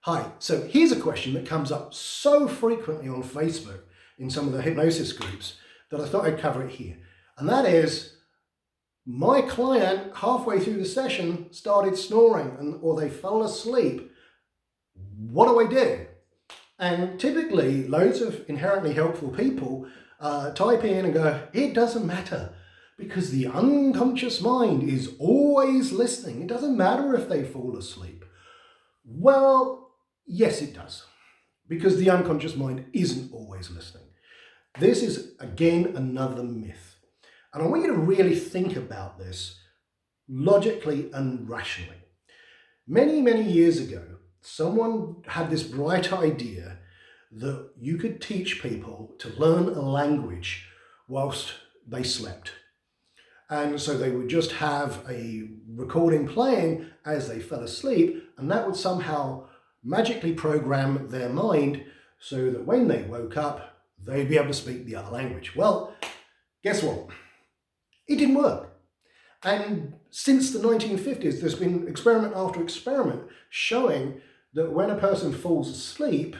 Hi, so here's a question that comes up so frequently on Facebook in some of the hypnosis groups that I thought I'd cover it here. And that is, my client halfway through the session started snoring or they fell asleep. What do I do? And typically loads of inherently helpful people type in and go, it doesn't matter because the unconscious mind is always listening. It doesn't matter if they fall asleep. Well, yes, it does, because the unconscious mind isn't always listening. This is, again, another myth. And I want you to really think about this logically and rationally. Many, many years ago, someone had this bright idea that you could teach people to learn a language whilst they slept. And so they would just have a recording playing as they fell asleep, and that would somehow magically program their mind so that when they woke up, they'd be able to speak the other language. Well, guess what? It didn't work. And since the 1950s, there's been experiment after experiment showing that when a person falls asleep,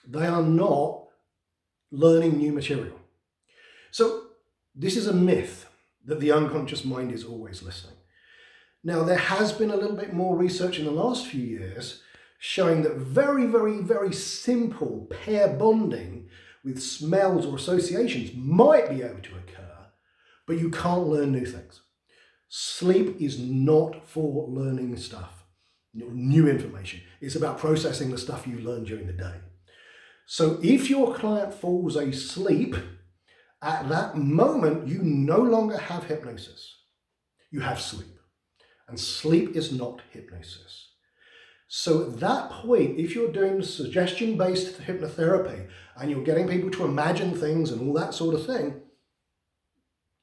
they are not learning new material. So this is a myth that the unconscious mind is always listening. Now, there has been a little bit more research in the last few years showing that very, very, very simple pair bonding with smells or associations might be able to occur, but you can't learn new things. Sleep is not for learning stuff, new information. It's about processing the stuff you learned during the day. So if your client falls asleep, at that moment, you no longer have hypnosis. You have sleep. And sleep is not hypnosis. So at that point, if you're doing suggestion-based hypnotherapy and you're getting people to imagine things and all that sort of thing,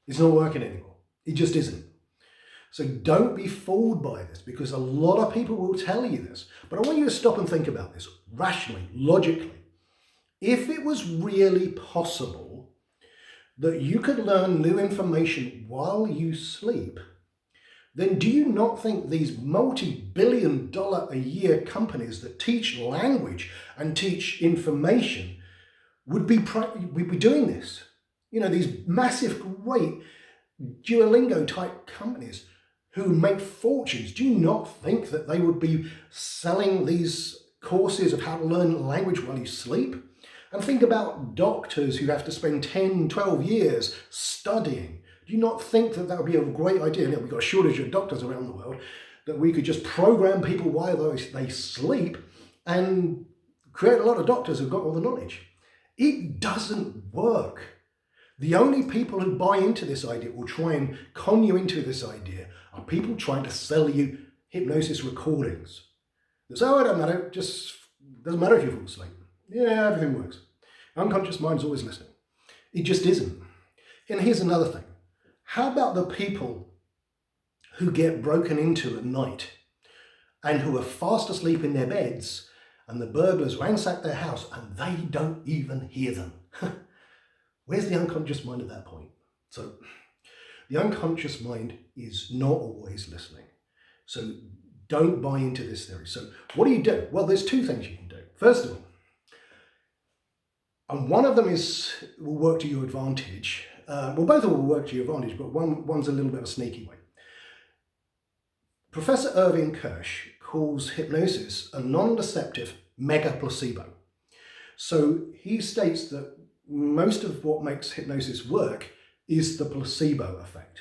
it's not working anymore. It just isn't. So don't be fooled by this, because a lot of people will tell you this. But I want you to stop and think about this rationally, logically. If it was really possible that you could learn new information while you sleep, then do you not think these multi-billion-dollar-a-year companies that teach language and teach information would be doing this? You know, these massive, great Duolingo-type companies who make fortunes, do you not think that they would be selling these courses of how to learn language while you sleep? And think about doctors who have to spend 10, 12 years studying. Do you not think that that would be a great idea? Now, we've got a shortage of doctors around the world, that we could just program people while they sleep and create a lot of doctors who've got all the knowledge. It doesn't work. The only people who buy into this idea or try and con you into this idea are people trying to sell you hypnosis recordings. They say, oh, it doesn't matter, just doesn't matter if you fall asleep. Yeah, everything works. Unconscious mind's always listening. It just isn't. And here's another thing. How about the people who get broken into at night and who are fast asleep in their beds and the burglars ransack their house and they don't even hear them? Where's the unconscious mind at that point? So the unconscious mind is not always listening. So don't buy into this theory. So what do you do? Well, there's two things you can do. First of all, and one of them will work to your advantage. Well, both of them will work to your advantage, but one's a little bit of a sneaky way. Professor Irving Kirsch calls hypnosis a non-deceptive mega placebo. So he states that most of what makes hypnosis work is the placebo effect,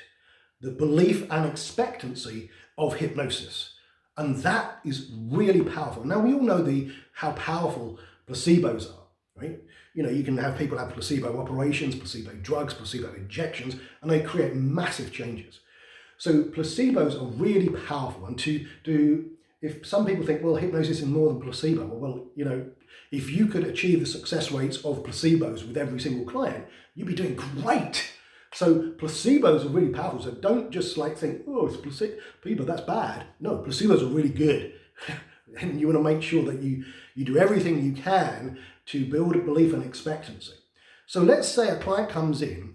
the belief and expectancy of hypnosis. And that is really powerful. Now, we all know how powerful placebos are, right? You know, you can have people have placebo operations, placebo drugs, placebo injections, and they create massive changes. So placebos are really powerful. And if some people think, well, hypnosis is more than placebo, well, you know, if you could achieve the success rates of placebos with every single client, you'd be doing great. So placebos are really powerful. So don't just think, oh, it's placebo, that's bad. No, placebos are really good. And you want to make sure that you do everything you can to build a belief and expectancy. So let's say a client comes in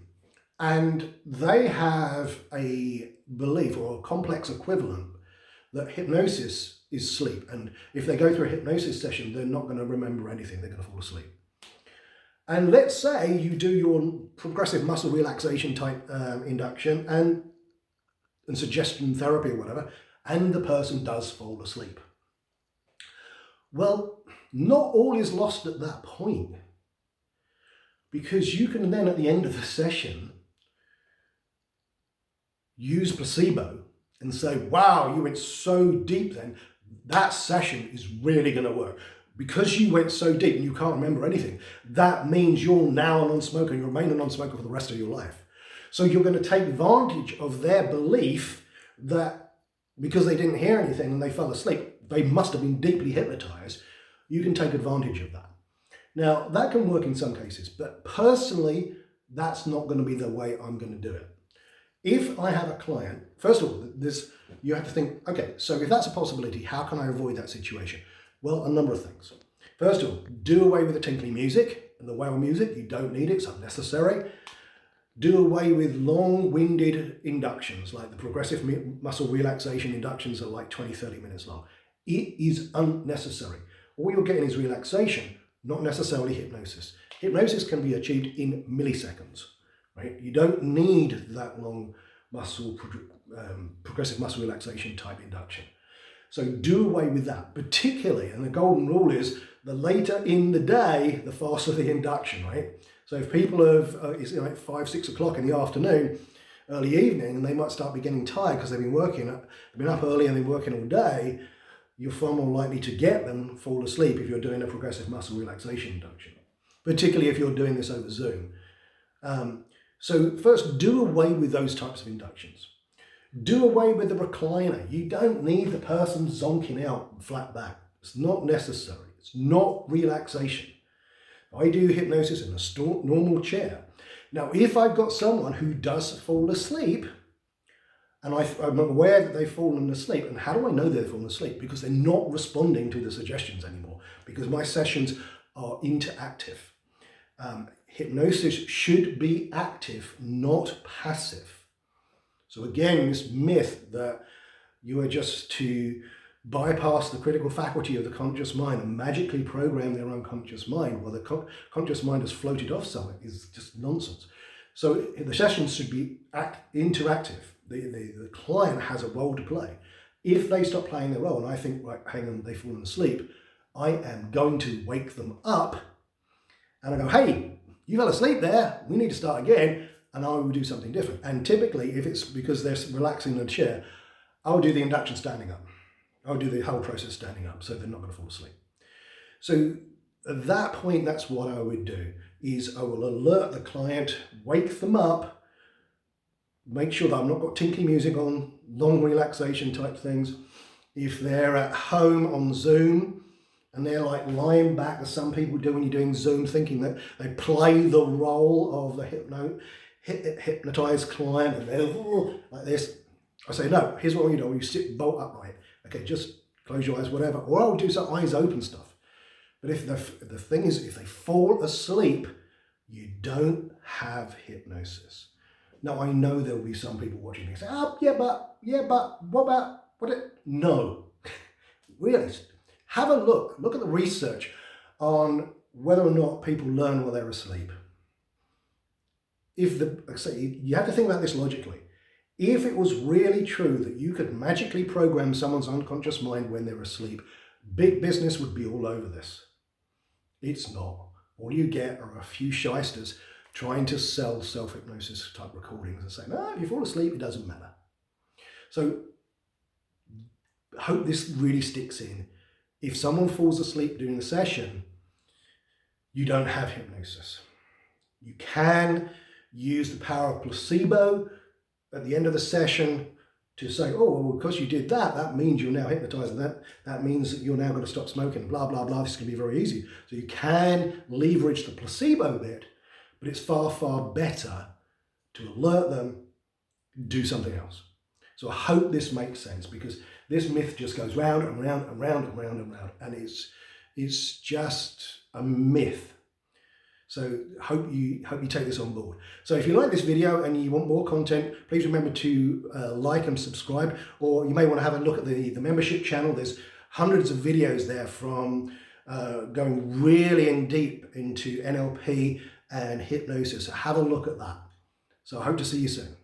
and they have a belief or a complex equivalent that hypnosis is sleep. And if they go through a hypnosis session, they're not going to remember anything. They're going to fall asleep. And let's say you do your progressive muscle relaxation type induction and suggestion therapy or whatever, and the person does fall asleep. Well, not all is lost at that point, because you can then at the end of the session use placebo and say, wow, you went so deep then, that session is really going to work. Because you went so deep and you can't remember anything, that means you're now a non-smoker and you remain a non-smoker for the rest of your life. So you're going to take advantage of their belief that because they didn't hear anything and they fell asleep, they must have been deeply hypnotized. You can take advantage of that. Now, that can work in some cases, but personally, that's not going to be the way I'm going to do it. If I have a client, first of all, you have to think, okay, so if that's a possibility, how can I avoid that situation? Well, a number of things. First of all, do away with the tinkly music and the wail music. You don't need it, it's unnecessary. Do away with long-winded inductions, like the progressive muscle relaxation inductions are like 20, 30 minutes long. It is unnecessary. All you're getting is relaxation, not necessarily hypnosis. Hypnosis can be achieved in milliseconds, right? You don't need that long progressive muscle relaxation type induction. So do away with that, particularly, and the golden rule is the later in the day, the faster the induction, right? So if people have, it's like 5, 6 o'clock in the afternoon, early evening, and they might start getting tired because they've been up early and been working all day, you're far more likely to get them fall asleep if you're doing a progressive muscle relaxation induction, particularly if you're doing this over Zoom. So first, do away with those types of inductions. Do away with the recliner. You don't need the person zonking out flat back. It's not necessary. It's not relaxation. I do hypnosis in a normal chair. Now, if I've got someone who does fall asleep, and I'm aware that they've fallen asleep, and how do I know they've fallen asleep? Because they're not responding to the suggestions anymore, because my sessions are interactive. Hypnosis should be active, not passive. So again, this myth that you are just to bypass the critical faculty of the conscious mind and magically program their unconscious mind while the conscious mind has floated off somewhere is just nonsense. So the sessions should be interactive. The client has a role to play. If they stop playing their role and I think, right, hang on, they've fallen asleep, I am going to wake them up and I go, hey, you fell asleep there, we need to start again. And I will do something different. And typically, if it's because they're relaxing in a chair, I'll do the induction standing up. I'll do the whole process standing up, so they're not going to fall asleep. So at that point, that's what I would do, is I will alert the client, wake them up, make sure that I've not got tinkly music on, long relaxation type things. If they're at home on Zoom, and they're like lying back, as some people do when you're doing Zoom, thinking that they play the role of the hypnotized client, and they're like this. I say, no, here's what you do. You sit bolt upright. Okay, just close your eyes, whatever. Or I'll do some eyes open stuff. But if the thing is, if they fall asleep, you don't have hypnosis. Now, I know there will be some people watching me say, oh, yeah, but, what about, no. Really, have a look at the research on whether or not people learn while they're asleep. You have to think about this logically. If it was really true that you could magically program someone's unconscious mind when they're asleep, big business would be all over this. It's not. All you get are a few shysters trying to sell self-hypnosis type recordings and saying, if you fall asleep, it doesn't matter. So I hope this really sticks in. If someone falls asleep during the session, you don't have hypnosis. You can use the power of placebo at the end of the session to say, well, because you did that, that means you're now hypnotized, and that means that you're now going to stop smoking, blah, blah, blah. This is going to be very easy. So you can leverage the placebo bit, but it's far, far better to alert them, do something else. So I hope this makes sense, because this myth just goes round and round and round and round and round, and it's just a myth. So hope you take this on board. So if you like this video and you want more content, please remember to like and subscribe, or you may want to have a look at the membership channel. There's hundreds of videos there from going really in deep into NLP and hypnosis. So have a look at that. So I hope to see you soon.